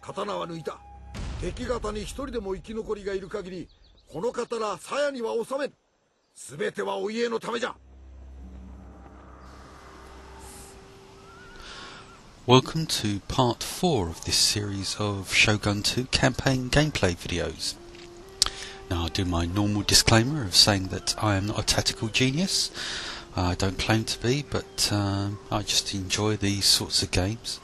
刀は抜いた。敵方に一人でも生き残りがいる限り、この刀鞘には収めぬ。全てはお家のためじゃ。Welcome to part 4 of this series of Shogun II campaign gameplay videos. Now I'll do my normal disclaimer of saying that I am not a tactical genius. I don't claim to be, but I just enjoy these sorts of games.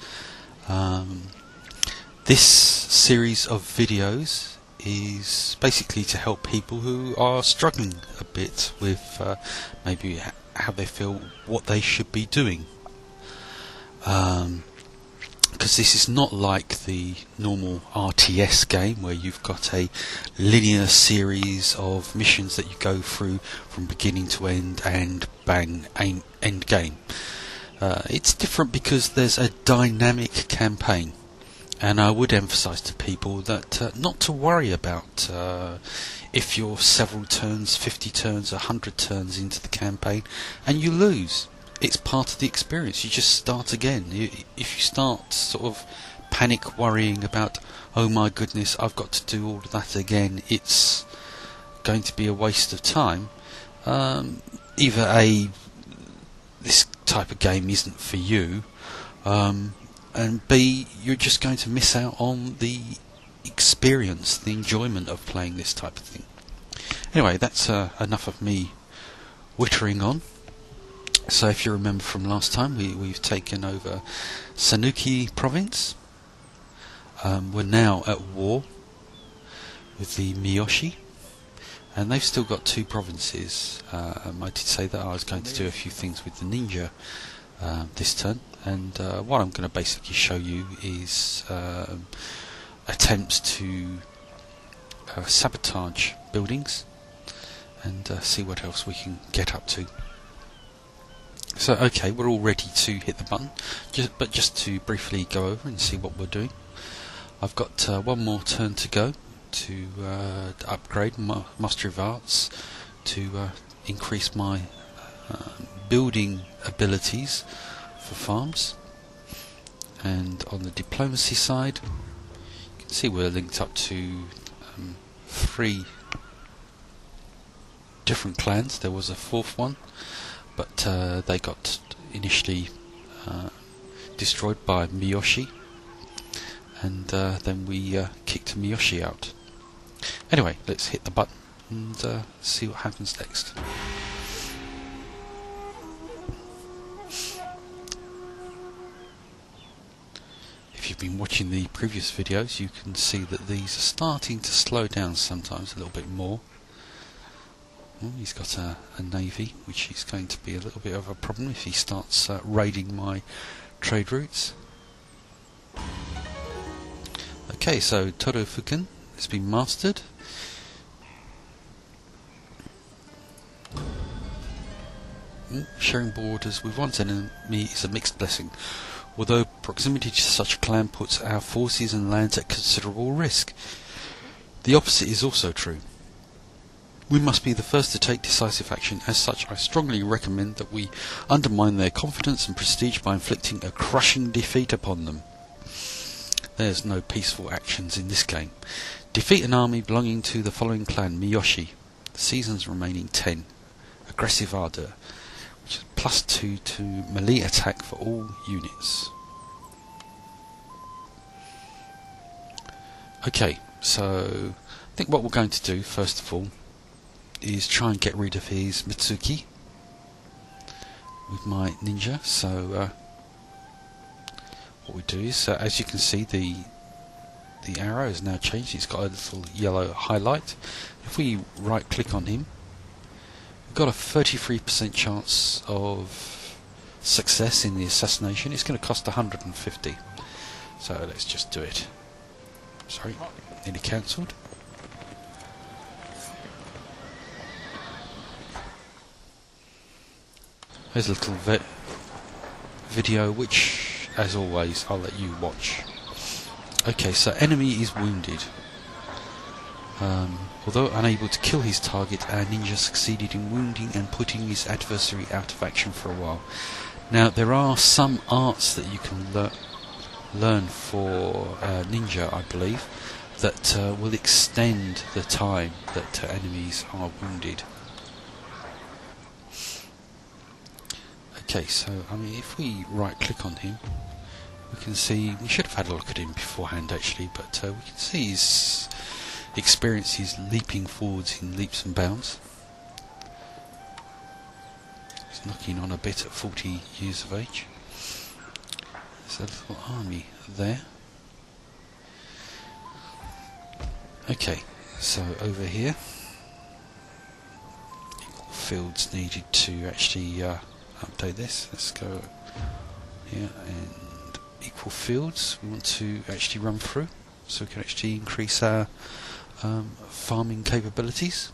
This series of videos is basically to help people who are struggling a bit with maybe how they feel, what they should be doing. Because this is not like the normal RTS game where you've got a linear series of missions that you go through from beginning to end and bang, end game. It's different because there's a dynamic campaign, and I would emphasise to people that not to worry about if you're several turns, 50 turns, 100 turns into the campaign and you lose. It's part of the experience. You just start again. If you start sort of panic worrying about, oh my goodness, I've got to do all of that again, it's going to be a waste of time. Either this type of game isn't for you, and B, you're just going to miss out on the experience, the enjoyment of playing this type of thing. Anyway, that's enough of me wittering on. So if you remember from last time, we've taken over Sanuki province. We're now at war with the Miyoshi, and they've still got 2 provinces. I did say that I was going to do a few things with the ninja this turn, and what I'm going to basically show you is attempts to sabotage buildings and see what else we can get up to. So okay, we're all ready to hit the button, but just to briefly go over and see what we're doing. I've got one more turn to go to upgrade my Mastery of Arts to increase my building abilities for farms. And on the diplomacy side, you can see we're linked up to 3 different clans. There was a 4th one, but they got initially destroyed by Miyoshi, and then we kicked Miyoshi out. Anyway, let's hit the button and see what happens next. If you've been watching the previous videos, you can see that these are starting to slow down sometimes a little bit more. Well, he's got a navy, which is going to be a little bit of a problem if he starts raiding my trade routes. Okay, so Torofuken has been mastered. Sharing borders with one's enemy is a mixed blessing, although proximity to such a clan puts our forces and lands at considerable risk. The opposite is also true. We must be the first to take decisive action. As such, I strongly recommend that we undermine their confidence and prestige by inflicting a crushing defeat upon them. There's no peaceful actions in this game. Defeat an army belonging to the following clan: Miyoshi. The seasons remaining 10. Aggressive Ardour, which is +2 to melee attack for all units. Okay, so I think what we're going to do first of all is try and get rid of his Mitsuki with my ninja. So what we do is, as you can see, the arrow has now changed. It's got a little yellow highlight. If we right click on him, we've got a 33% chance of success in the assassination. It's going to cost 150, so let's just do it. Sorry, nearly cancelled. Here's a little video, which, as always, I'll let you watch. Okay, so enemy is wounded. Although unable to kill his target, our ninja succeeded in wounding and putting his adversary out of action for a while. Now, there are some arts that you can learn for ninja, I believe, that will extend the time that enemies are wounded. Okay, so I mean, if we right click on him, we can see, we should have had a look at him beforehand actually, but we can see his experience is leaping forwards in leaps and bounds. He's knocking on a bit at 40 years of age. There's a little army there. Okay, so over here, fields needed to actually update this. Let's go here and equal fields. We want to actually run through so we can actually increase our farming capabilities.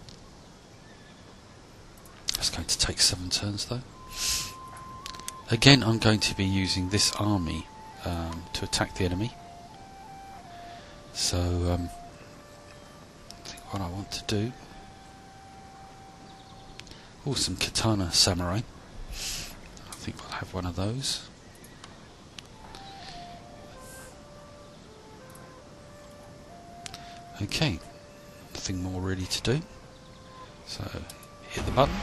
That's going to take 7 turns though. Again, I'm going to be using this army to attack the enemy. So I think what I want to do, some katana samurai. I think we'll have one of those. Okay, nothing more really to do. So hit the button.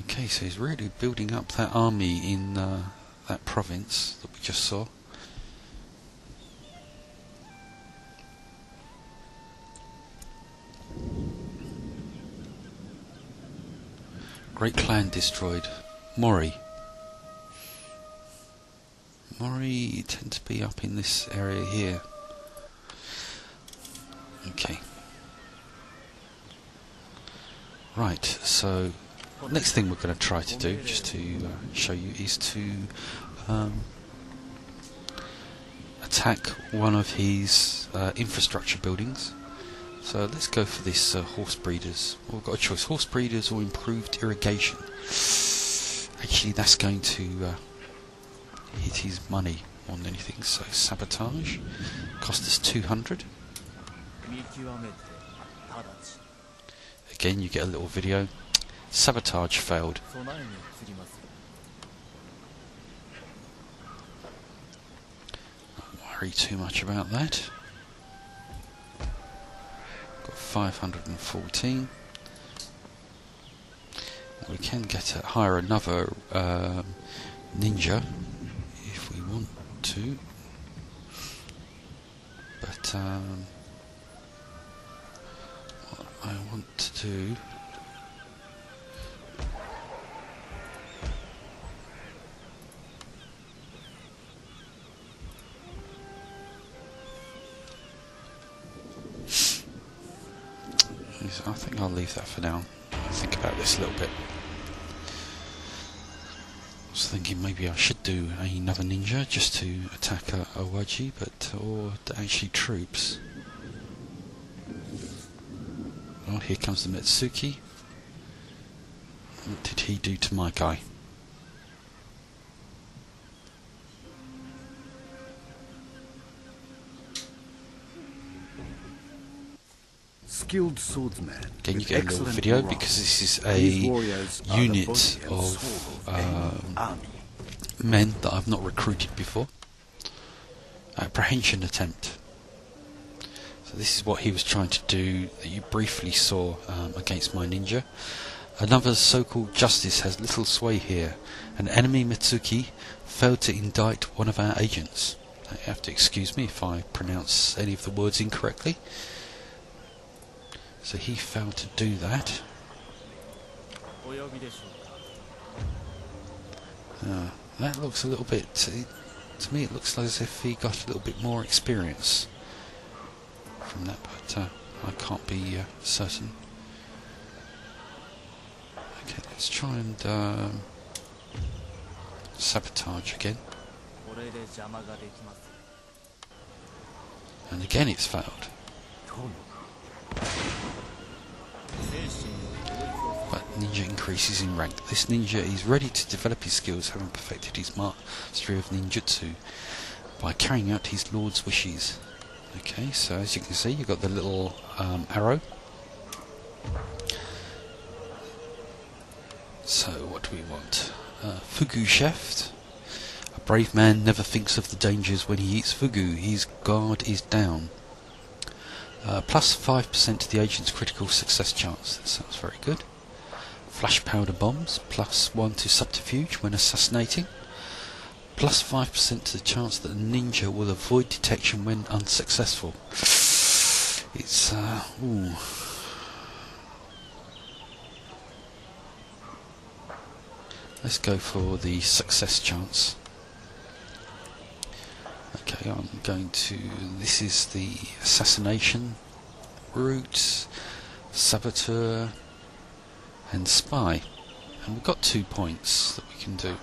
Okay, so he's really building up that army in that province that we just saw. Great clan destroyed. Mori tend to be up in this area here. Okay. Right, so next thing we're going to try to do, just to show you, is to attack one of his infrastructure buildings. So let's go for this horse breeders. Well, we've got a choice: horse breeders or improved irrigation. Actually, that's going to hit his money more than anything. So sabotage cost us 200. Again, you get a little video. Sabotage failed. Don't worry too much about that. Got 514. We can hire another ninja if we want to, but what I want to do is, I think I'll leave that for now. I'll think about this a little bit. I was thinking maybe I should do another ninja just to attack Owaji, or actually troops. Oh, here comes the Metsuki. What did he do to my guy? Skilled swordsman. Again, you get a little video because this is a unit of men that I've not recruited before. Apprehension attempt. So this is what he was trying to do that you briefly saw against my ninja. Another so-called justice has little sway here. An enemy Mitsuki failed to indict one of our agents. You have to excuse me if I pronounce any of the words incorrectly. So he failed to do that. That looks a little bit, to me it looks as if he got a little bit more experience from that, but I can't be certain. Okay, let's try and sabotage again. And again it's failed. But ninja increases in rank. This ninja is ready to develop his skills, having perfected his mastery of ninjutsu. by carrying out his lord's wishes. Okay, so as you can see, you've got the little arrow. So what do we want? Fugu chef. A brave man never thinks of the dangers when he eats fugu. His guard is down. Plus 5% to the agent's critical success chance. That sounds very good. Flash powder bombs. Plus 1 to subterfuge when assassinating. Plus 5% to the chance that a ninja will avoid detection when unsuccessful. It's ooh. Let's go for the success chance. Okay, I'm going to... This is the assassination route, saboteur, and spy. And we've got 2 points that we can do.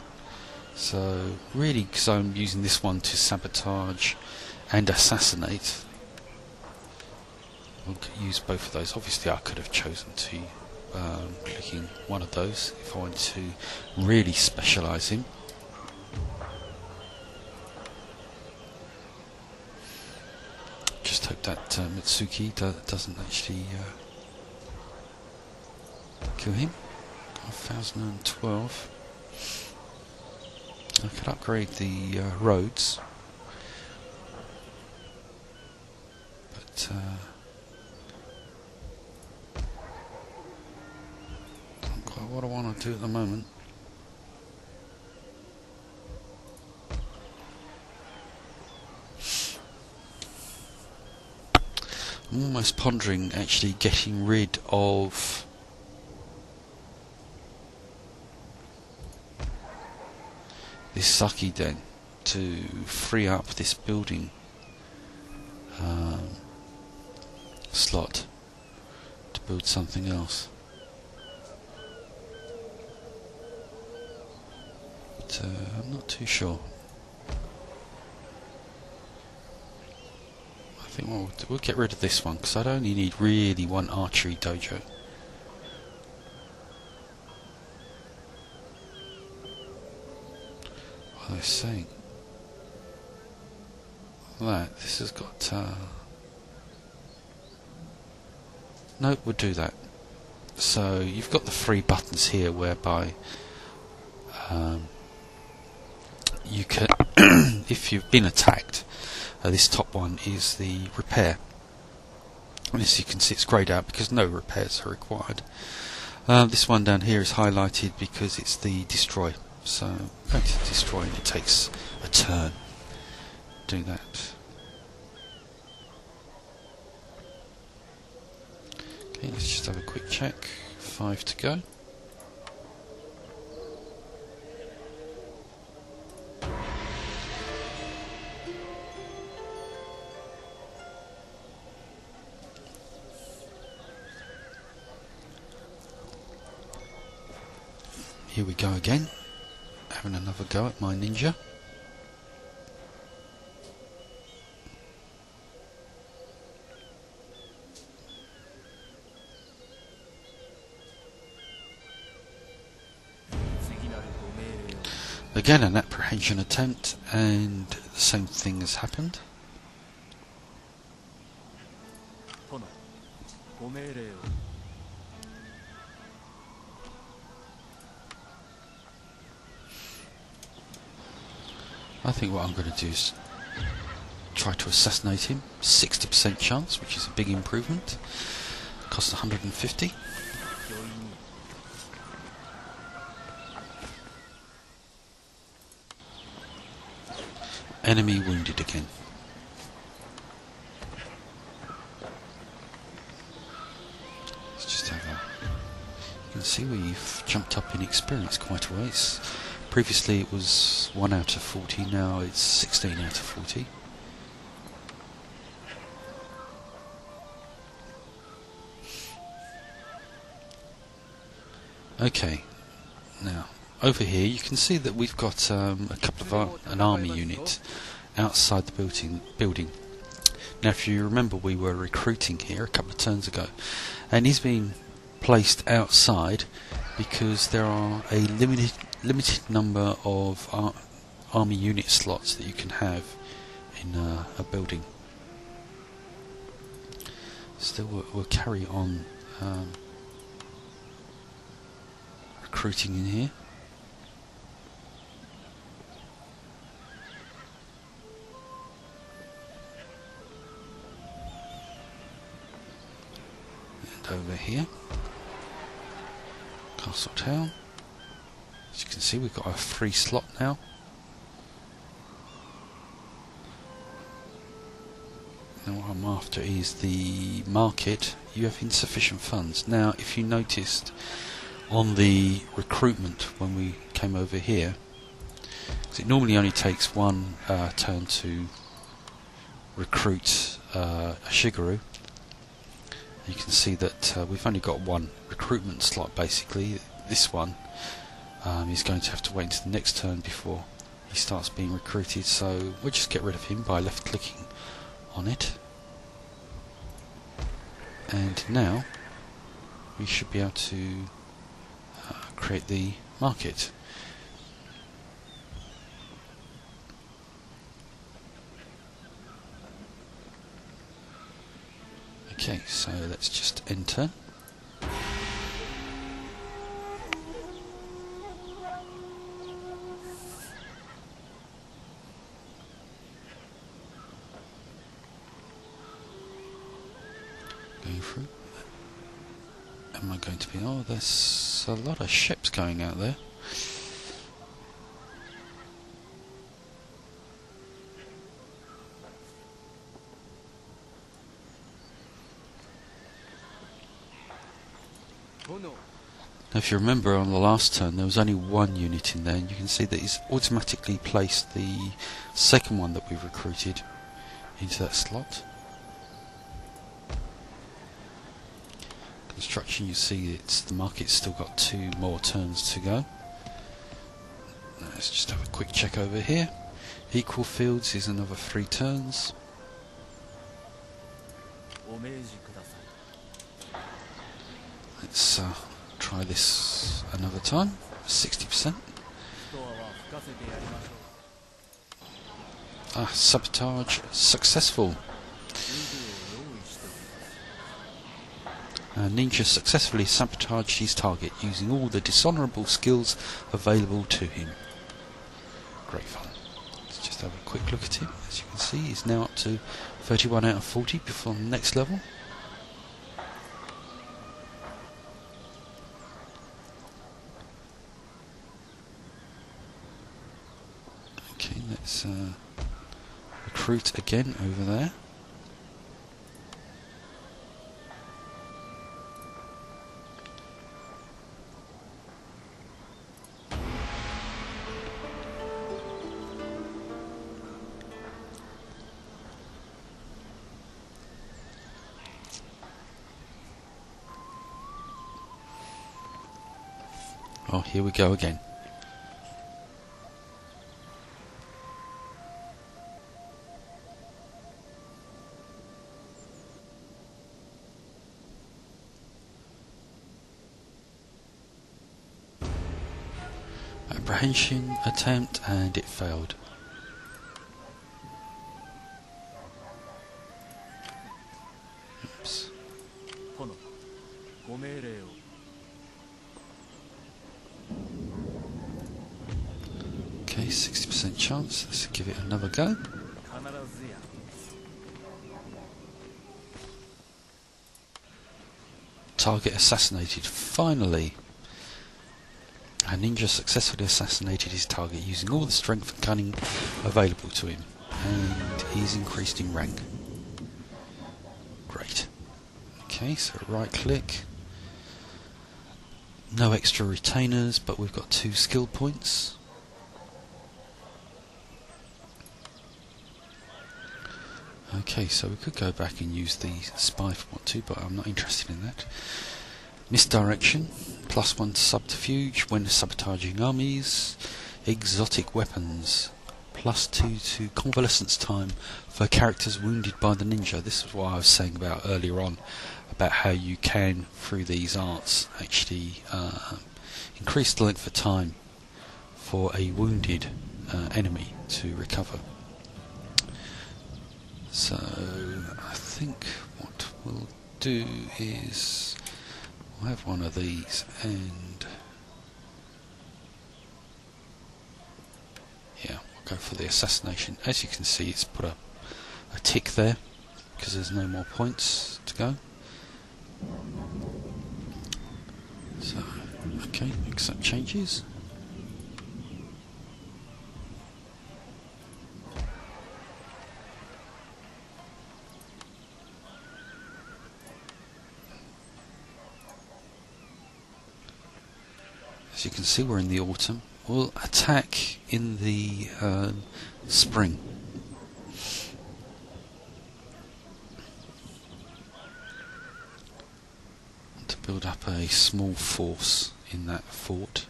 So, really, because I'm using this one to sabotage and assassinate, we'll use both of those. Obviously, I could have chosen to clicking one of those if I wanted to really specialise him. Just hope that Mitsuki doesn't actually kill him. 1012. I could upgrade the roads, but not quite what I want to do at the moment. I'm almost pondering actually getting rid of this Saki Den to free up this building slot to build something else. But I'm not too sure. I think we'll get rid of this one because I'd only need really one archery dojo. What was I saying? That this has got. Nope, we'll do that. So you've got the 3 buttons here, whereby you can, if you've been attacked. This top one is the repair, and as you can see it's greyed out because no repairs are required. This one down here is highlighted because it's the destroy, so I'm going to destroy and it takes a turn doing that. Okay, let's just have a quick check. 5 to go. Here we go again, having another go at my ninja. Again an apprehension attempt, and the same thing has happened. I think what I'm going to do is try to assassinate him. 60% chance, which is a big improvement. Costs 150. Enemy wounded again. Let's just have a... You can see we've jumped up in experience quite a ways. Previously it was 1 out of 40, now it's 16 out of 40. Okay, now over here you can see that we've got a couple of an army unit outside the building. Now if you remember, we were recruiting here a couple of turns ago, and he's been placed outside because there are a limited number of army unit slots that you can have in a building. Still, we'll carry on recruiting in here. And over here, Castle Town. As you can see, we've got a free slot now. And what I'm after is the market. You have insufficient funds. Now, if you noticed on the recruitment when we came over here, because it normally only takes one turn to recruit a Shigeru, you can see that we've only got one recruitment slot basically. This one is going to have to wait until the next turn before he starts being recruited, so we'll just get rid of him by left clicking on it. And now we should be able to create the market. Okay, so let's just enter. Going through. Am I going to be... Oh, there's a lot of ships going out there. Now, if you remember on the last turn, there was only one unit in there, and you can see that he's automatically placed the second one that we've recruited into that slot. Construction, you see it's the market's still got 2 more turns to go. Let's just have a quick check over here. Equal fields is another 3 turns. Let's try this another time. 60%. Sabotage successful. Ninja successfully sabotaged his target using all the dishonourable skills available to him. Great fun. Let's just have a quick look at him. As you can see, he's now up to 31 out of 40 before the next level. Okay, let's recruit again over there. Oh, here we go again. Apprehension attempt, and it failed. Oops. Okay, 60% chance. Let's give it another go. Target assassinated. Finally! A ninja successfully assassinated his target using all the strength and cunning available to him. And he's increased in rank. Great. Okay, so right click. No extra retainers, but we've got 2 skill points. Okay, so we could go back and use the spy if we want to, but I'm not interested in that. Misdirection, +1 to subterfuge when sabotaging armies. Exotic weapons, +2 to convalescence time for characters wounded by the ninja. This is what I was saying about earlier on, about how you can, through these arts, actually increase the length of time for a wounded enemy to recover. So I think what we'll do is we'll have one of these, and yeah, we'll go for the assassination. As you can see, it's put a tick there because there's no more points to go. So okay, accept changes. As you can see, we're in the autumn. We'll attack in the spring. To build up a small force in that fort.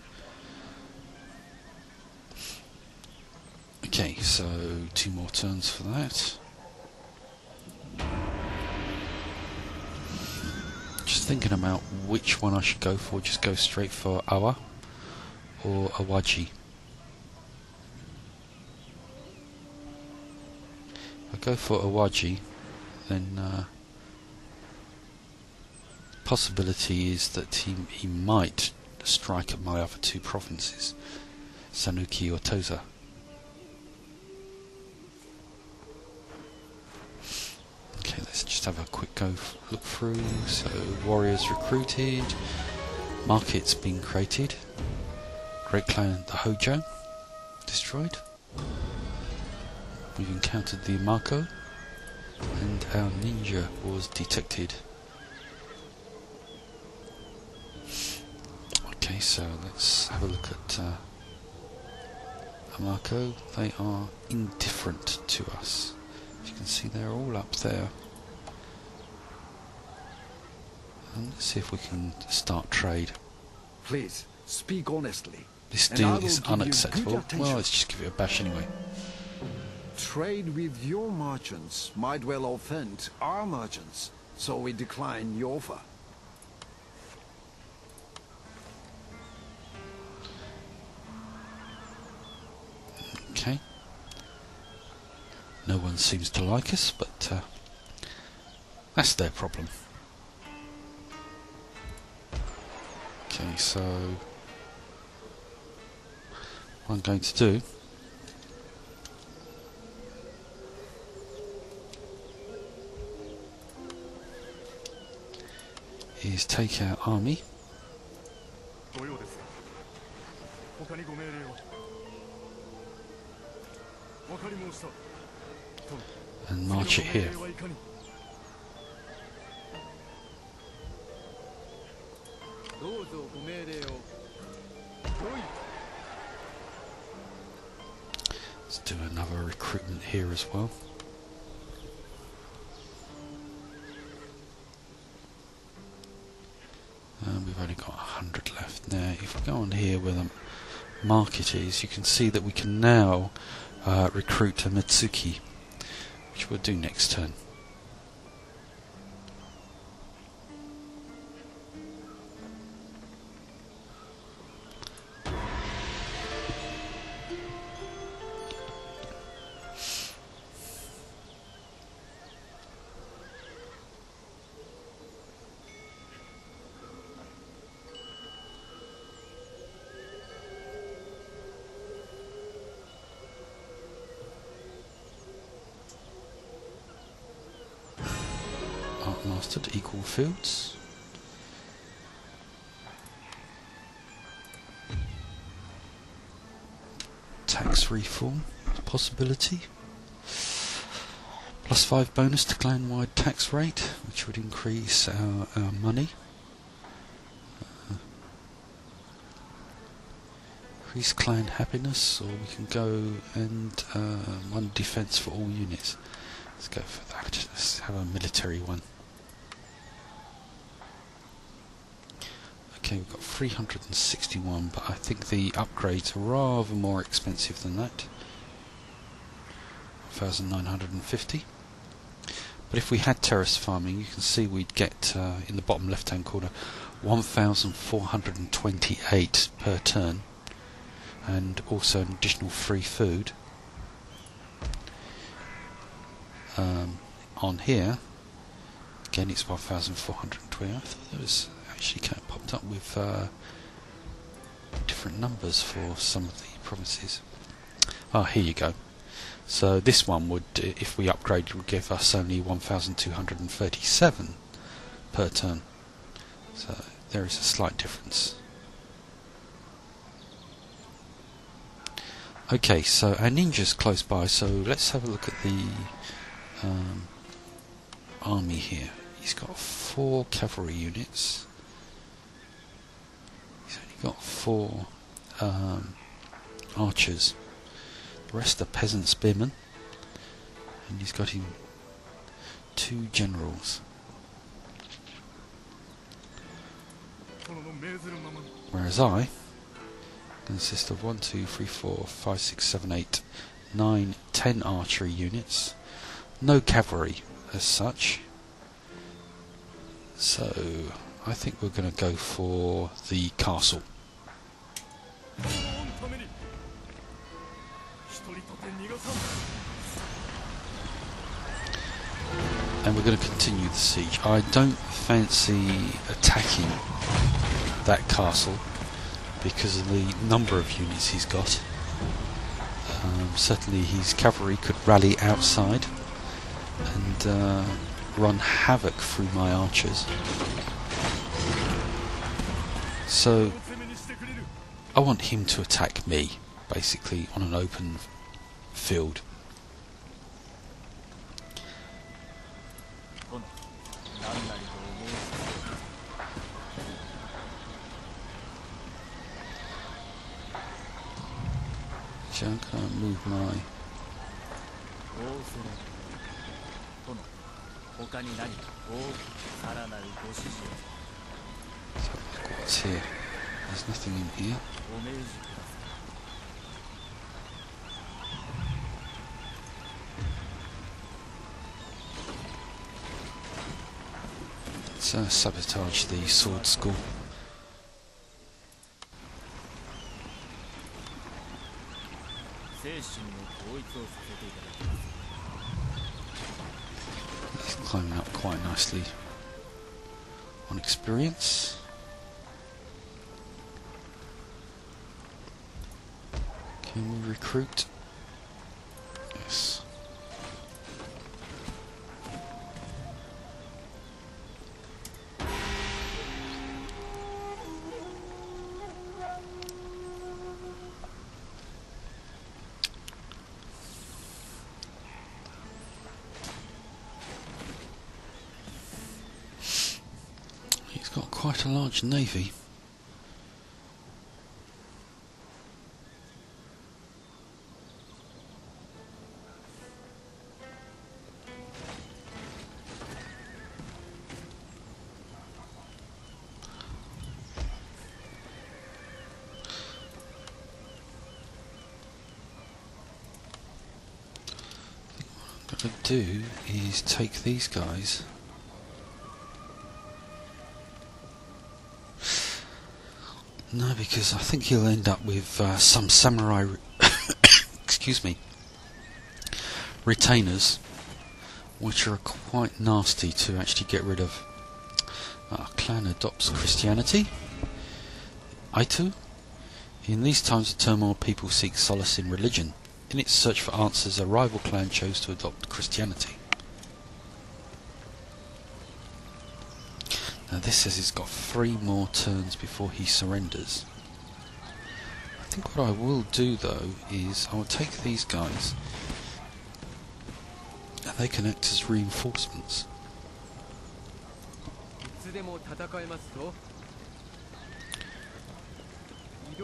Okay, so 2 more turns for that. Just thinking about which one I should go for. Just go straight for Awa or Awaji. If I go for Awaji, then possibility is that he might strike at my other 2 provinces, Sanuki or Tosa. Okay, let's just have a quick look through. So warriors recruited, markets being created, Great Clan the Hojo destroyed. We've encountered the Imako, and our ninja was detected. Okay, so let's have a look at Imako. They are indifferent to us. As you can see, they're all up there. And let's see if we can start trade. Please, speak honestly. This deal is unacceptable. Well, let's just give it a bash anyway. Trade with your merchants might well offend our merchants, so we decline your offer. Okay. No one seems to like us, but that's their problem. Okay, so what I'm going to do is take our army and march it here. Let's do another recruitment here as well. We've only got 100 left now. If we go on here where the market is, you can see that we can now recruit a Mitsuki, which we'll do next turn. Mastered equal fields. Tax reform possibility. +5 bonus to clan-wide tax rate, which would increase our money. Increase clan happiness, or we can go and 1 defense for all units. Let's go for that. Let's have a military one. Okay, we've got 361, but I think the upgrades are rather more expensive than that. 1,950. But if we had terrace farming, you can see we'd get, in the bottom left-hand corner, 1,428 per turn, and also an additional free food. on here, again it's 1,420. I thought there was actually kind of popped up with different numbers for some of the provinces. Oh, here you go. So this one would, if we upgrade, would give us only 1,237 per turn. So there is a slight difference. Okay, so our ninja's close by, so let's have a look at the army here. He's got 4 cavalry units. He's only got 4 archers. The rest are peasant spearmen. And he's got him 2 generals. Whereas I consist of 1, 2, 3, 4, 5, 6, 7, 8, 9, 10 archery units. No cavalry as such. So I think we're going to go for the castle. And we're going to continue the siege. I don't fancy attacking that castle because of the number of units he's got. Certainly his cavalry could rally outside and run havoc through my archers. So I want him to attack me, basically, on an open field. So I'm going to move my... So what's here? There's nothing in here. Let's sabotage the sword school. He's climbing up quite nicely on experience. Can we recruit? Yes. He's got quite a large navy. What I'm going to do is take these guys. No, because I think he'll end up with some samurai, excuse me, retainers, which are quite nasty to actually get rid of. Our clan adopts Christianity. Aitu. In these times of turmoil, people seek solace in religion. In its search for answers, a rival clan chose to adopt Christianity. Now this says he's got 3 more turns before he surrenders. I think what I will do though is I will take these guys and they can act as reinforcements.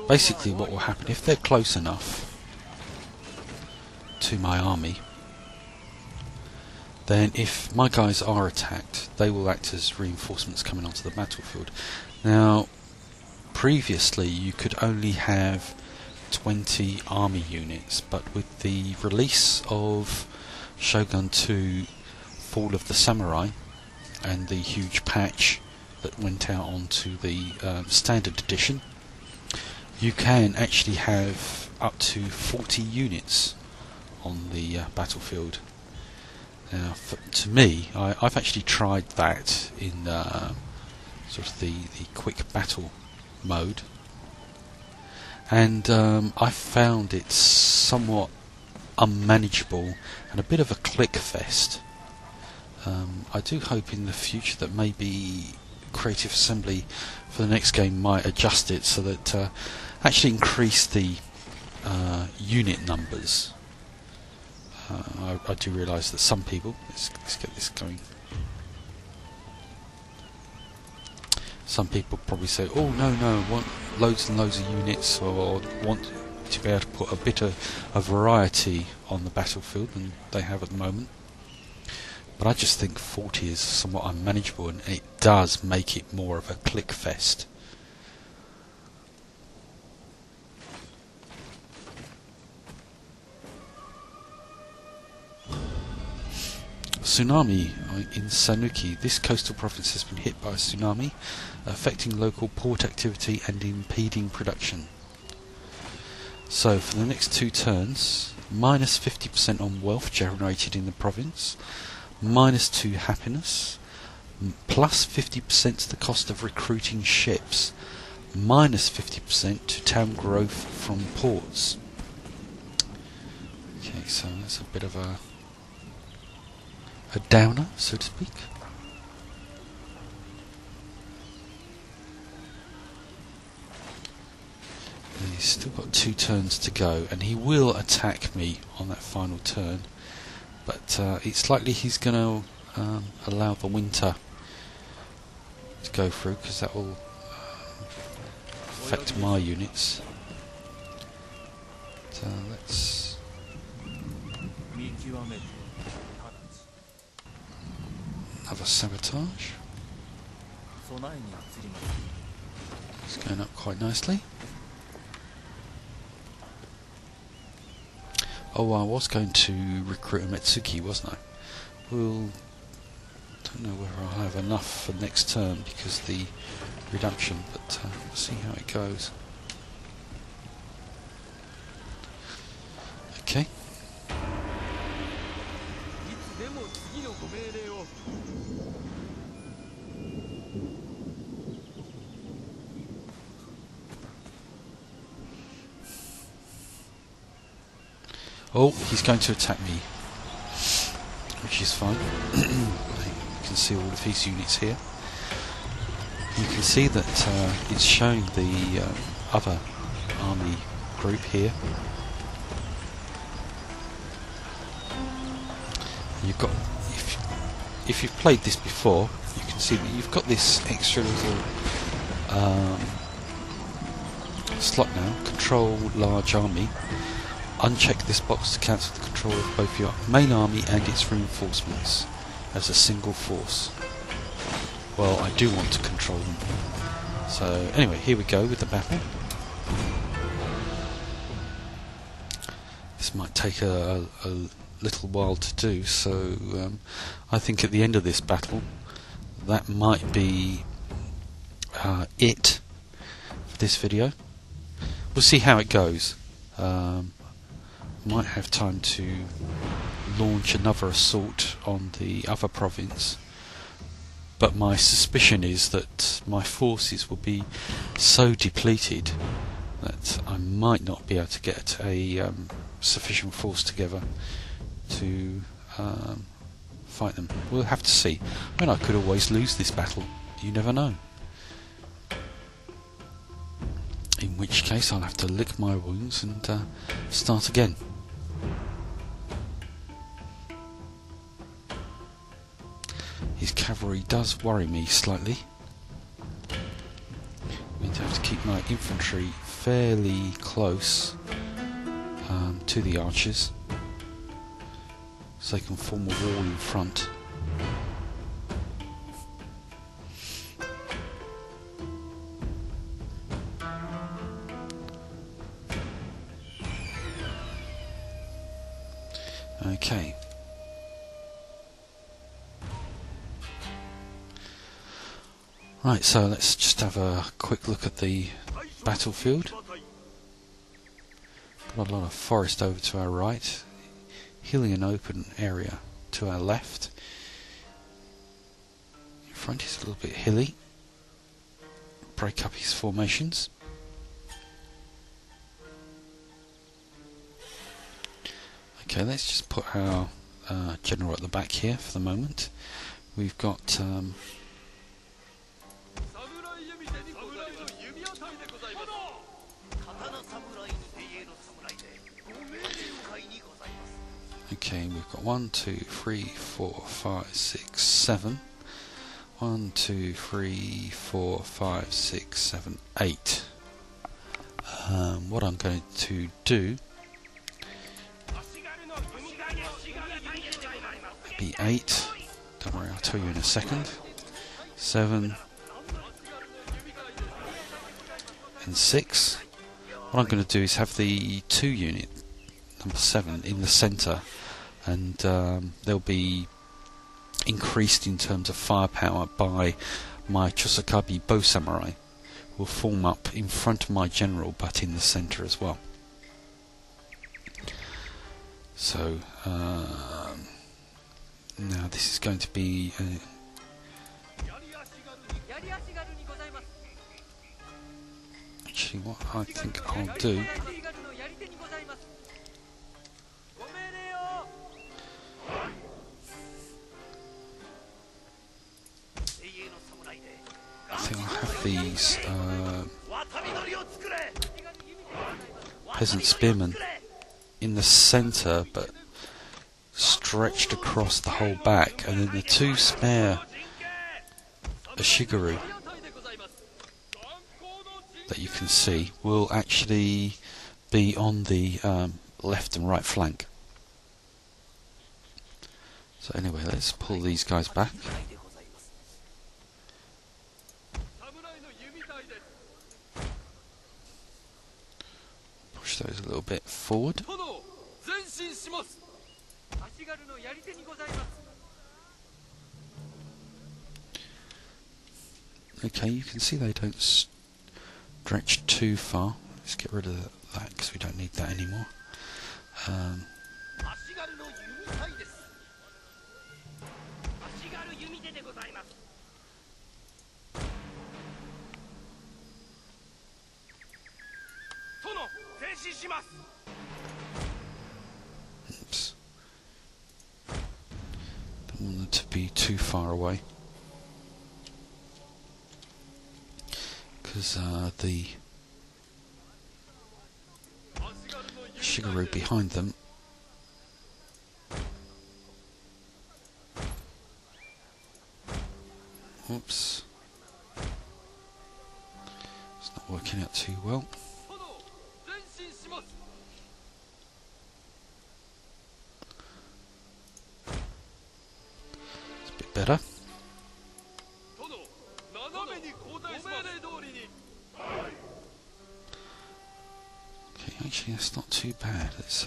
Basically what will happen, if they're close enough to my army, then if my guys are attacked, they will act as reinforcements coming onto the battlefield. Now, previously you could only have 20 army units, but with the release of Shogun II, Fall of the Samurai, and the huge patch that went out onto the standard edition, you can actually have up to 40 units on the battlefield. Now, to me, I've actually tried that in sort of the quick battle mode, and I found it somewhat unmanageable and a bit of a click fest. I do hope in the future that maybe Creative Assembly for the next game might adjust it so that actually increase the unit numbers. I do realise that some people, let's get this going. Some people probably say, "Oh no, I want loads and loads of units, or want to be able to put a bit of a variety on the battlefield than they have at the moment." But I just think 40 is somewhat unmanageable, and it does make it more of a click fest. Tsunami in Sanuki. This coastal province has been hit by a tsunami, affecting local port activity and impeding production. So for the next 2 turns, minus 50% on wealth generated in the province, minus 2 happiness, plus 50% to the cost of recruiting ships, minus 50% to town growth from ports. Okay, so that's a bit of a downer, so to speak. And he's still got 2 turns to go, and he will attack me on that final turn, but it's likely he's going to allow the winter to go through, because that will affect my units. So let's another sabotage. It's going up quite nicely. Oh, I was going to recruit a Metsuki, wasn't I? Don't know whether I'll have enough for next turn because of the reduction, but we'll see how it goes. Okay. Oh, he's going to attack me, which is fine. You can see all of his units here. You can see that it's showing the other army group here. You've got, if you've played this before, you can see that you've got this extra little slot now. Control large army. Uncheck this box to cancel the control of both your main army and its reinforcements as a single force. Well, I do want to control them. So anyway, here we go with the battle. This might take a little while to do, so I think at the end of this battle that might be it for this video. We'll see how it goes. Might have time to launch another assault on the other province, but my suspicion is that my forces will be so depleted that I might not be able to get a sufficient force together to fight them. We'll have to see. I mean, I could always lose this battle, you never know. In which case I'll have to lick my wounds and start again. His cavalry does worry me slightly. I mean, to have to keep my infantry fairly close to the archers so they can form a wall in front. Okay. Right, so let's just have a quick look at the battlefield. Got a lot of forest over to our right, hilly and open area to our left. In front is a little bit hilly. Break up his formations. Okay, let's just put our general at the back here for the moment. We've got okay, we've got 1, 2, 3, 4, 5, 6, 7. 1, 2, 3, 4, 5, 6, 7, 8. What I'm going to do, maybe 8. Don't worry, I'll tell you in a second. 7 and 6. What I'm going to do is have the 2 unit, number 7, in the centre, and they'll be increased in terms of firepower by my Chosakabi bow samurai. Will form up in front of my general, but in the centre as well. So now this is going to be actually what I think I'll do. I think I'll have these peasant spearmen in the centre, but stretched across the whole back, and then the 2 spare Ashigaru that you can see will actually be on the left and right flank. So anyway, let's pull these guys back. Push those a little bit forward. Okay, you can see they don't stretch too far. Let's get rid of that because we don't need that anymore. Oops. Don't want them to be too far away, because the Shigeru behind them oops, it's not working out too well. It's a bit better. Okay, actually that's not too bad. Let's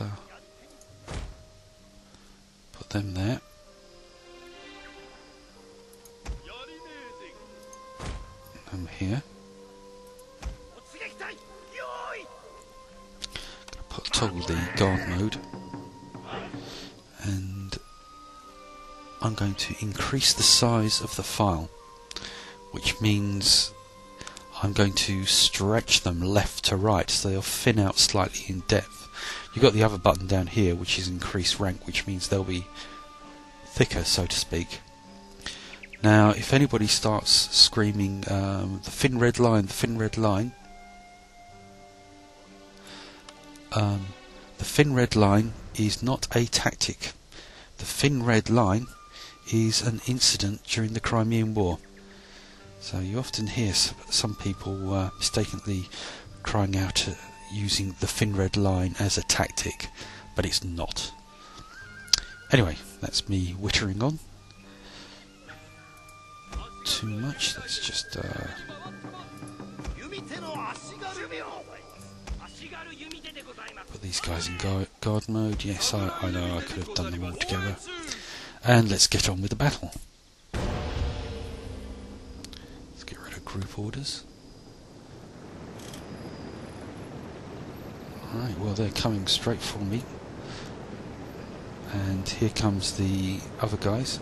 put them there. Them here. Toggle the guard mode, and I'm going to increase the size of the file, which means I'm going to stretch them left to right so they'll thin out slightly in depth. You've got the other button down here which is increase rank, which means they'll be thicker, so to speak. Now if anybody starts screaming the thin red line, the thin red line, the thin red line is not a tactic. The thin red line is an incident during the Crimean War. So you often hear some people mistakenly crying out using the thin red line as a tactic, but it's not. Anyway, that's me wittering on. Too much, let's just put these guys in guard mode. Yes, I know I could have done them all together. And let's get on with the battle. Let's get rid of group orders. Alright, well they're coming straight for me. And here comes the other guys.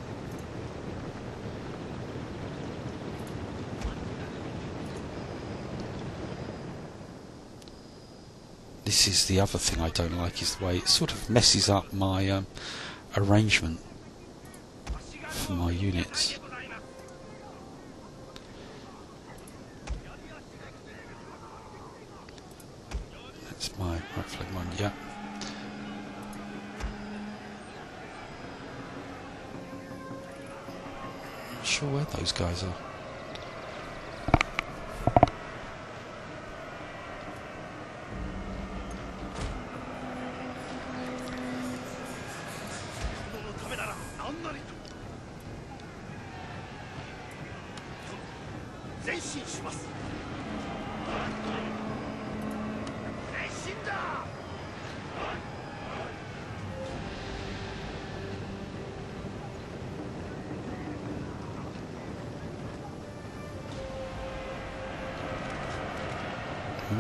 This is the other thing I don't like, is the way it sort of messes up my arrangement for my units. That's my right flank one, yeah. Not sure where those guys are.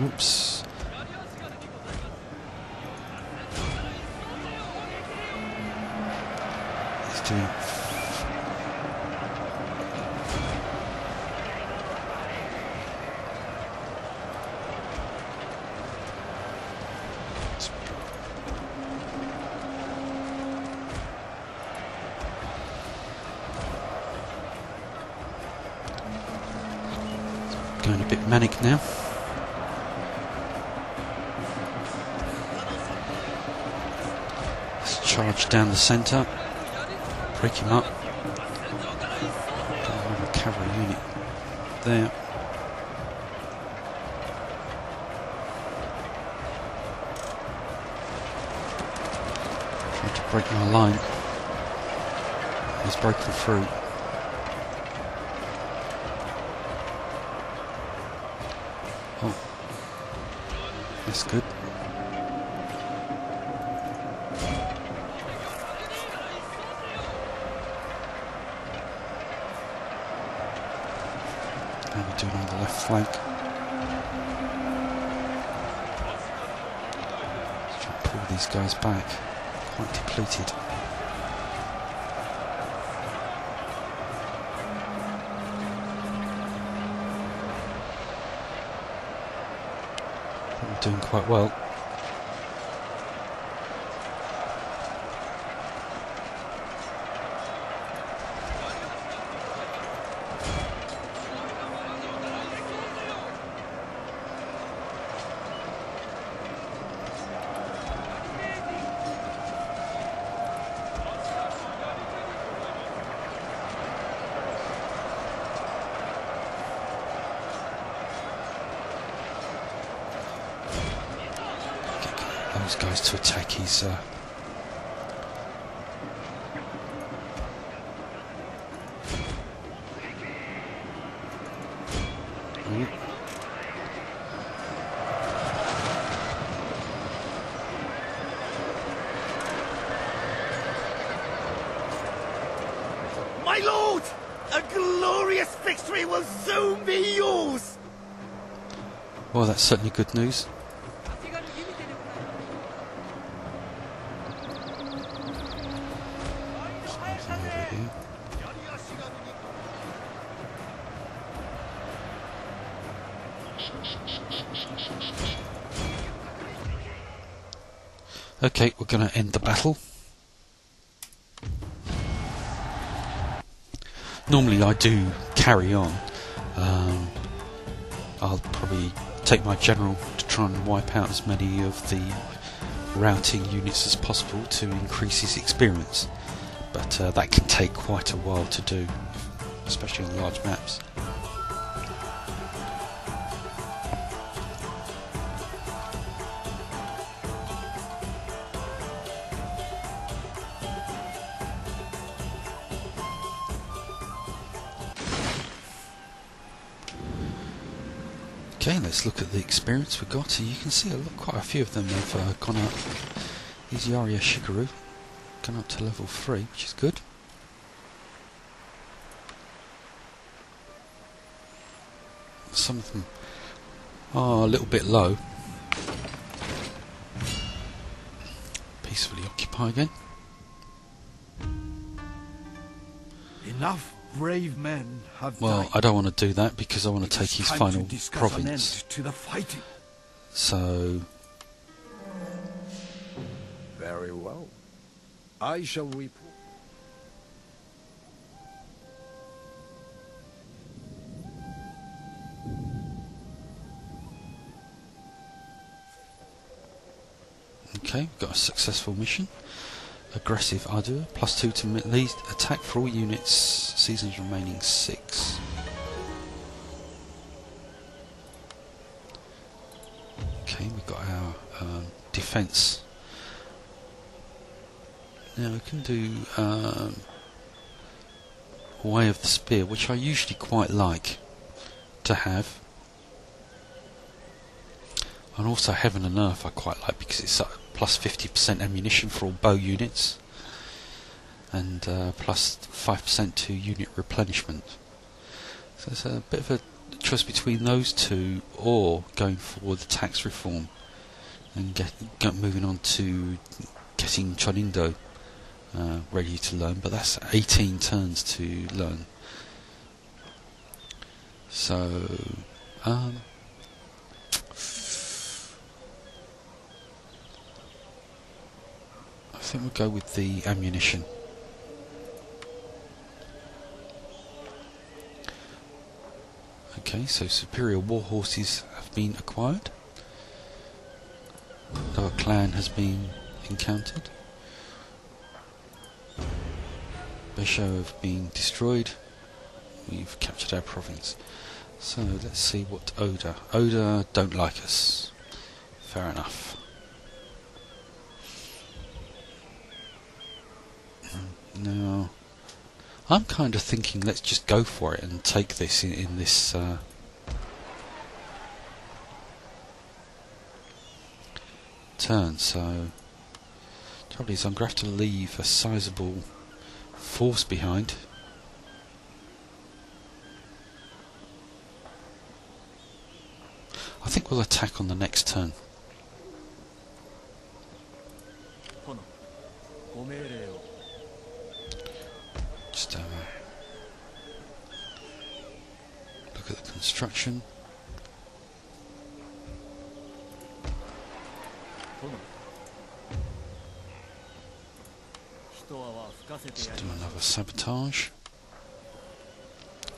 Oops. He's doing... Going a bit manic now. Charge down the centre, break him up. Another cavalry unit there. Trying to break my line. He's broken through. Oh, that's good. How are we doing on the left flank? Let's try and pull these guys back. Quite depleted. I think we're doing quite well. Those guys to attack his My lord! A glorious victory will soon be yours! Well, that's certainly good news. Okay, we're going to end the battle. Normally I do carry on. I'll probably take my general to try and wipe out as many of the routing units as possible to increase his experience. But that can take quite a while to do, especially on large maps. Okay, let's look at the experience we've got, and you can see quite a few of them have gone up. Here's Yaria Shigeru, gone up to level 3, which is good. Some of them are a little bit low. Peacefully occupy again. Enough brave men have Well, died. I don't want to do that because I want to take his Time final to discuss province. an end to the fighting. So, Very well. I shall report. okay, we've got a successful mission. Aggressive ardor, +2 to lead attack for all units, seasons remaining 6. Okay, we've got our defense. Now we can do Way of the Spear, which I usually quite like to have. And also Heaven and Earth I quite like because it's plus 50% ammunition for all bow units and plus 5% to unit replenishment. So it's a bit of a choice between those two or going for the tax reform and moving on to getting Chonindo ready to learn, but that's 18 turns to learn. So I think we'll go with the ammunition. Okay, so superior war horses have been acquired. Another clan has been encountered. Beisho have been destroyed. We've captured our province. So let's see what Oda. Oda don't like us. Fair enough. Now, I'm kind of thinking let's just go for it and take this in this turn. So, trouble is I'm going to have to leave a sizable force behind. I think we'll attack on the next turn. Just look at the construction. Let's do another sabotage.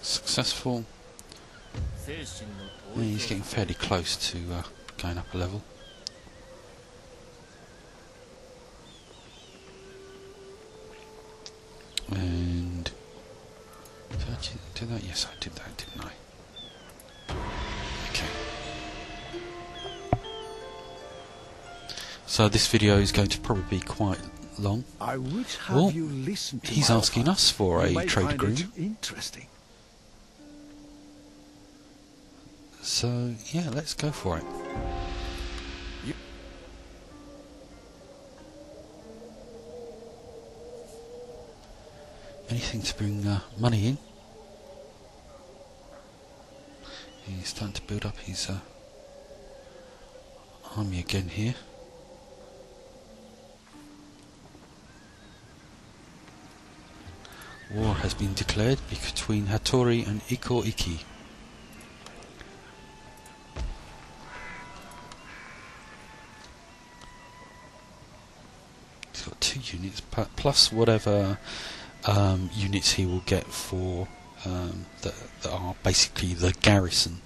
Successful. Yeah, he's getting fairly close to going up a level. And did I do that? Yes, I did that, didn't I? Okay. So this video is going to probably be quite long. I would have Well, you listen to he's my asking offer. us for You a may trade find it agreement. interesting. So yeah, let's go for it. Anything to bring money in. He's starting to build up his army again here. War has been declared between Hattori and Iko Iki. He's got 2 units plus whatever units he will get for that are basically the garrison.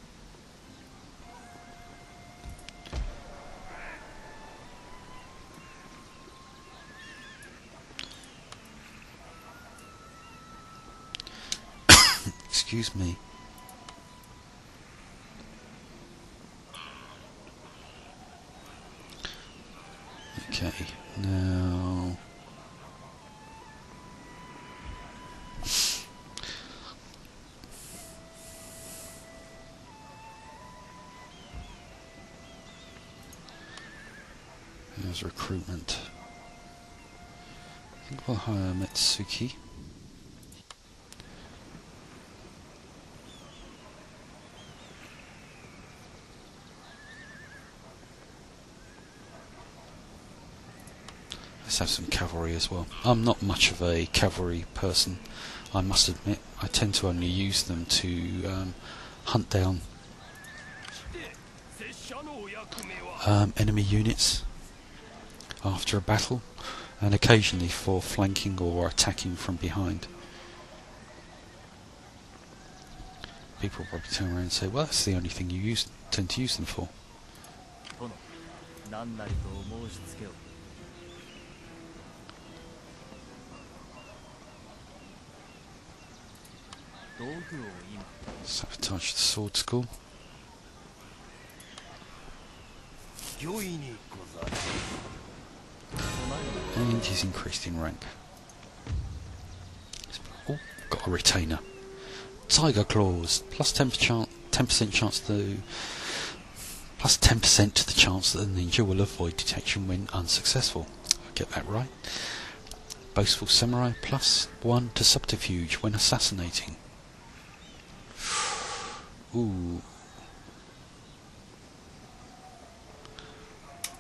Excuse me. Okay, now there's recruitment. I think we'll hire Metsuki. Let's have some cavalry as well. I'm not much of a cavalry person. I must admit, I tend to only use them to hunt down enemy units after a battle, and occasionally for flanking or attacking from behind. People will probably turn around and say, well, that's the only thing you tend to use them for. Sabotage the sword school. And he's increased in rank. Oh, got a retainer. Tiger claws, plus 10% chance to plus 10% to the chance that the ninja will avoid detection when unsuccessful. I'll get that right. Boastful samurai, plus 1 to subterfuge when assassinating. Ooh.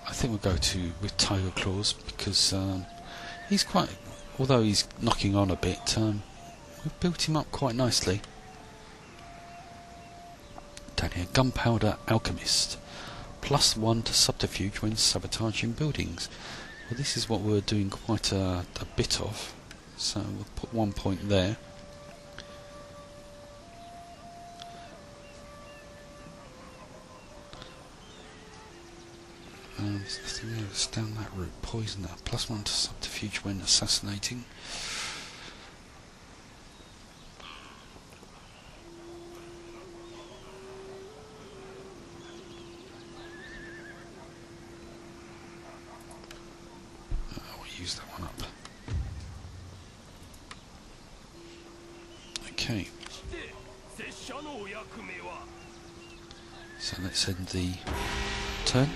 I think we'll go with Tiger Claws because he's quite, although he's knocking on a bit, we've built him up quite nicely. Down here, Gunpowder Alchemist, plus 1 to subterfuge when sabotaging buildings. Well, this is what we're doing quite a bit of, so we'll put 1 point there. There's nothing else down that route. Poisoner, plus 1 to subterfuge when assassinating. We'll use that one up. Okay. So let's end the turn.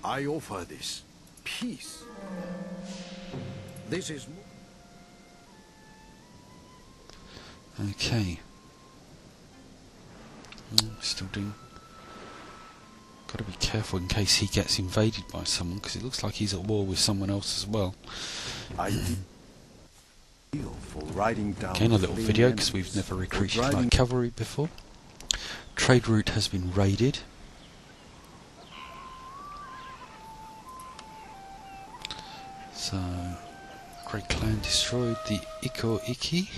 I offer this peace. This is... Okay. Still doing... Got to be careful in case he gets invaded by someone, because it looks like he's at war with someone else as well. Again, a little video, because we've never recruited light cavalry before. Trade route has been raided. So, Great Clan destroyed the Iko Iki.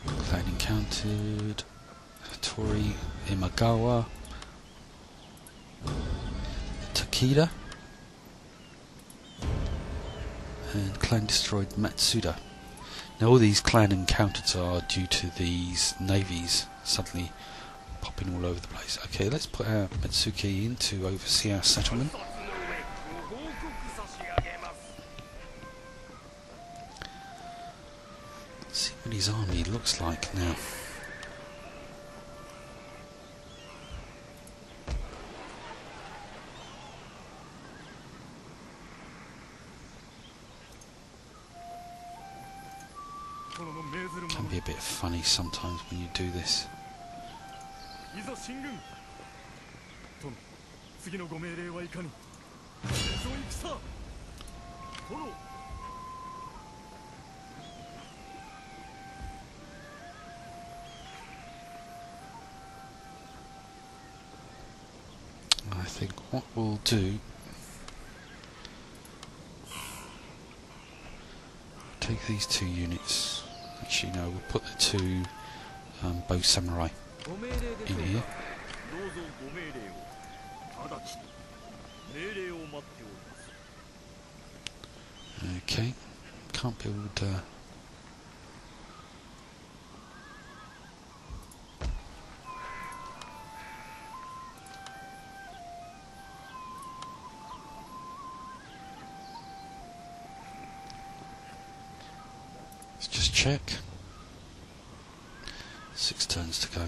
Clan encountered Hattori Imagawa, Takeda, and Clan destroyed Matsuda. Now all these clan encounters are due to these navies suddenly popping all over the place. Okay, let's put our Matsuki in to oversee our settlement. Let's see what his army looks like now. Can be a bit funny sometimes when you do this. I think what we'll do, take these two units. Actually, no, we'll put the two bow samurai in here. Okay, can't build. Let's just check. 6 turns to go.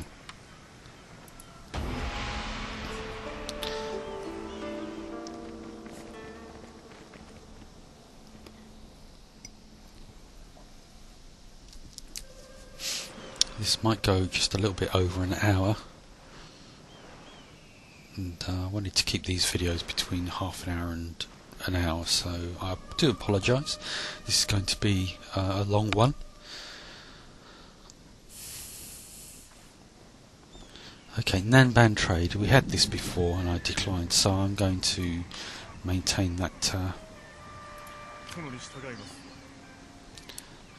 This might go just a little bit over an hour, and I wanted to keep these videos between half an hour and an hour, so I do apologise. This is going to be a long one. Okay, Nanban trade. We had this before and I declined, so I'm going to maintain that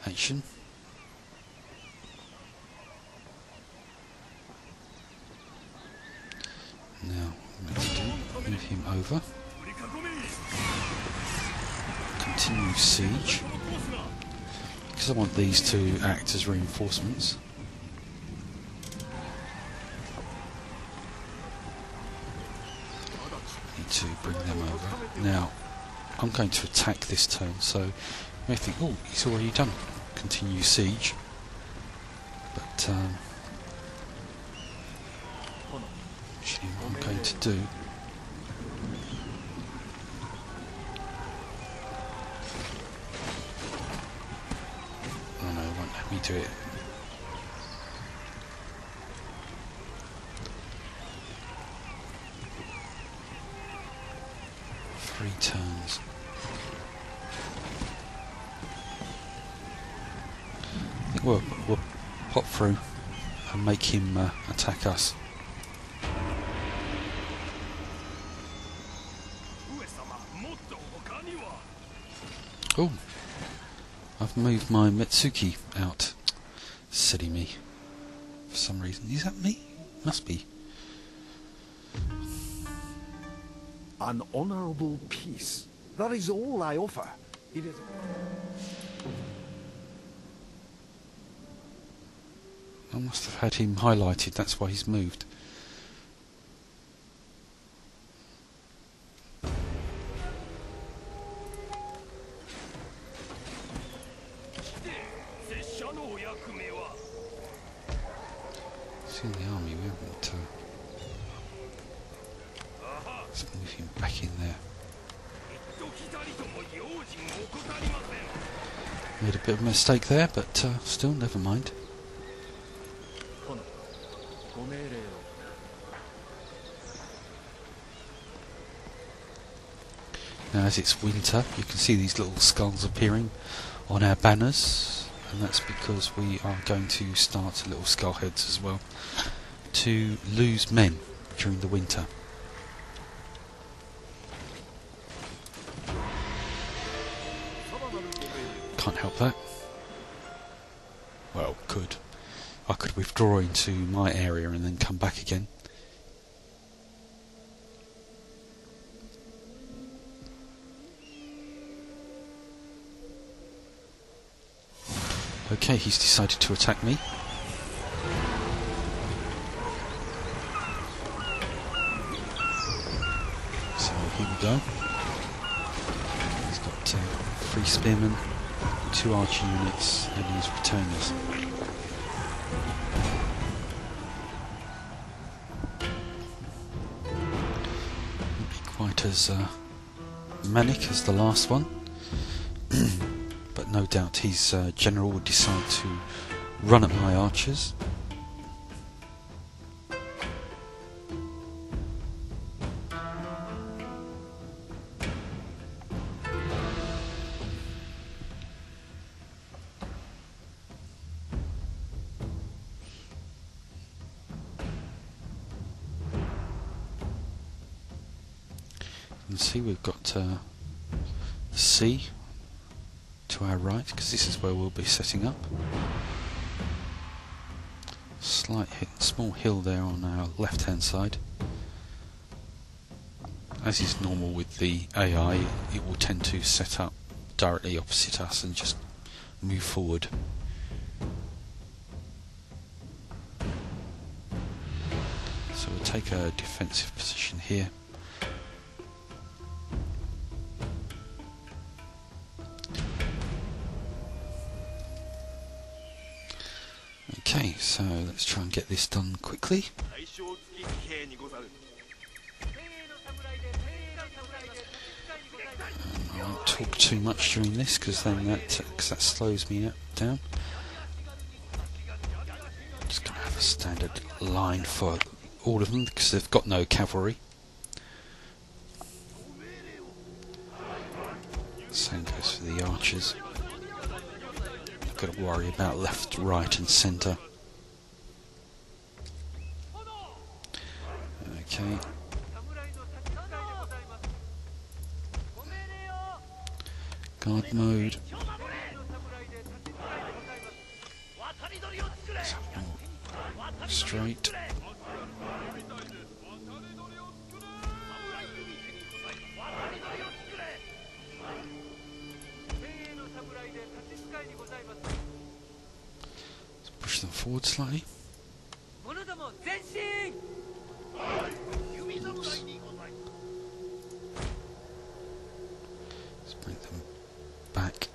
action. Now, let's move him over. Continue siege, because I want these to act as reinforcements. Need to bring them over. Now, I'm going to attack this turn, so you may think, oh, he's already done. Continue siege. But, actually what I'm going to do oh no, it won't let me do it. Three turns. I think we'll pop through and make him attack us. Oh, I've moved my Mitsuki out. Silly me. For some reason. Is that me? Must be. An honourable peace. That is all I offer. It is. I must have had him highlighted, that's why he's moved. It's in the army, we haven't. Let's move him back in there. Made a bit of a mistake there, but still, never mind. Now, as it's winter, you can see these little skulls appearing on our banners, and that's because we are going to start little skull heads as well to lose men during the winter. Can't help that. Well, could. I could withdraw into my area and then come back again. Okay, he's decided to attack me. So here we go. He's got 3 spearmen, 2 archer units, and his retainers. Won't be quite as manic as the last one. But no doubt his general would decide to run at my archers. You can see we've got the sea to our right, because this is where we'll be setting up. Small hill there on our left hand side. As is normal with the AI, it will tend to set up directly opposite us and just move forward. So we'll take a defensive position here. Okay, so let's try and get this done quickly. I won't talk too much during this, because then that slows me down. Standard line for all of them because they've got no cavalry. Same goes for the archers. Got to worry about left, right, and centre. Okay. Guard mode. Straight. Let's push them forward slightly. Oops. Let's bring them back.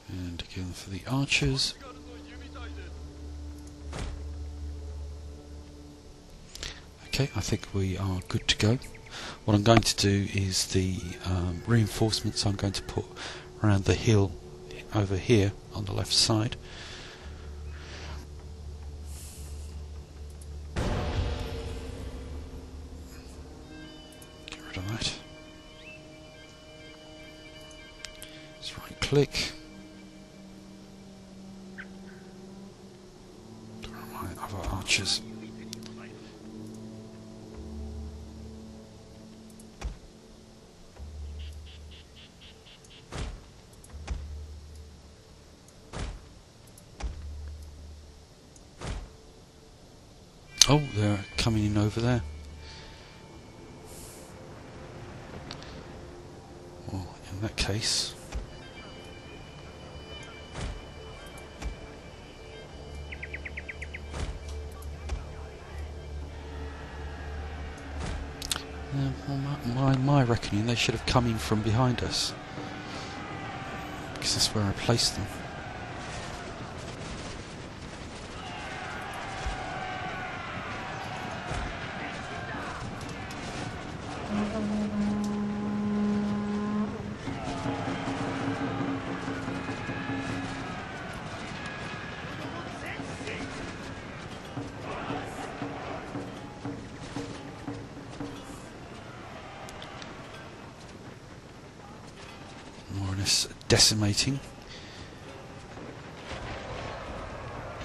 And again for the archers. Okay, I think we are good to go. What I'm going to do is the reinforcements I'm going to put around the hill over here on the left side. Get rid of that. Let's right click. Where are my other archers? Oh, they're coming in over there. Well, in that case... well, my reckoning, they should have come in from behind us. Because that's where I placed them. More or less decimating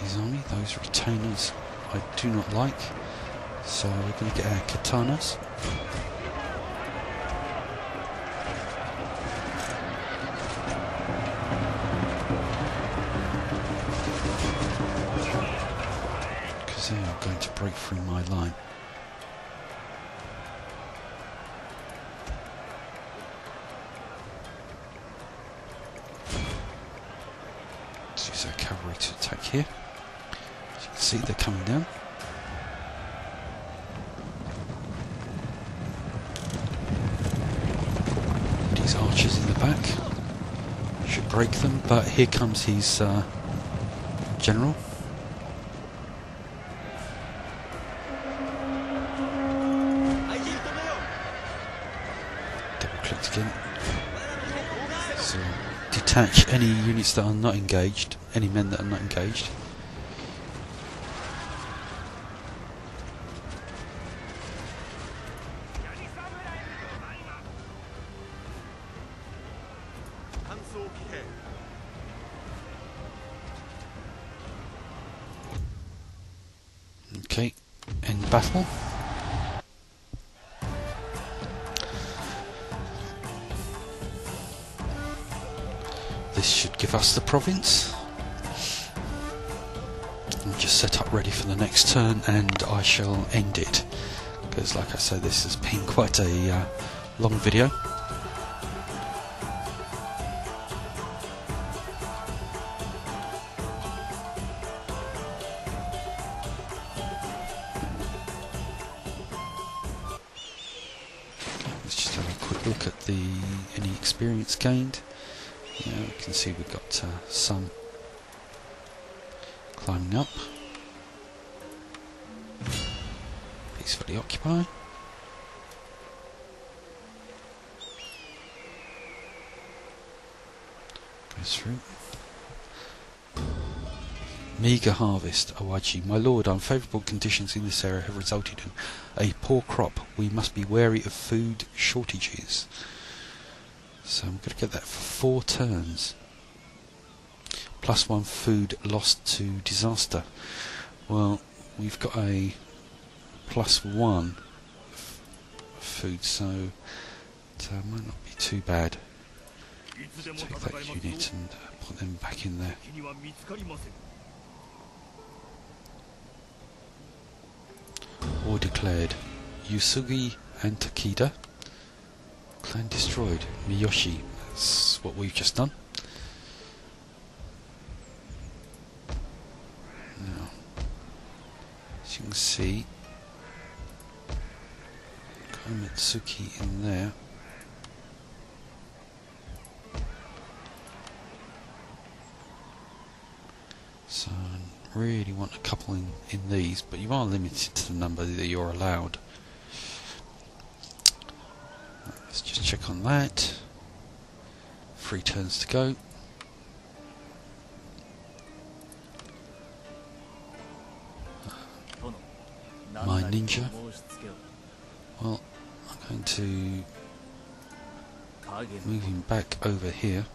his army. Those retainers I do not like, so we're going to get our katanas. Because they are going to break through my line. Use our cavalry to attack here. As you can see, they're coming down. These archers in the back should break them, but here comes his general. Double clicked again. So detach any units that are not engaged, any men that are not engaged. Okay, end battle. This should give us the province. I'm just set up ready for the next turn, and I shall end it, because like I said, this has been quite a long video. Let's just have a quick look at any experience gained. Yeah, we can see we've got some climbing up. Peacefully occupy. Goes through. Meagre harvest, Owachi. My lord, unfavourable conditions in this area have resulted in a poor crop. We must be wary of food shortages. So I'm going to get that for 4 turns. +1 food lost to disaster. Well, we've got a +1 food, so it might not be too bad. Take that unit and put them back in there. War declared. Yusugi and Takeda. Clan destroyed. Miyoshi. That's what we've just done. Now, as you can see, Komatsuki in there. So I really want a couple in these, but you are limited to the number that you're allowed. Let's just check on that. 3 turns to go. My ninja. Well, I'm going to move him back over here.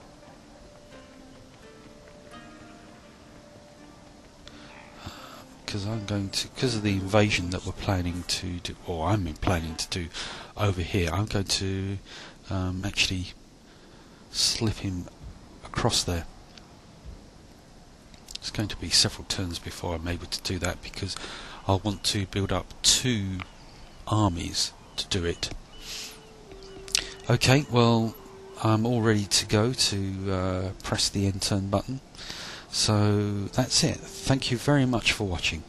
Because of the invasion that we're planning to do, or I'm planning to do over here, I'm going to actually slip him across there. It's going to be several turns before I'm able to do that, because I want to build up 2 armies to do it. Okay, well, I'm all ready to go to press the end turn button. So that's it. Thank you very much for watching.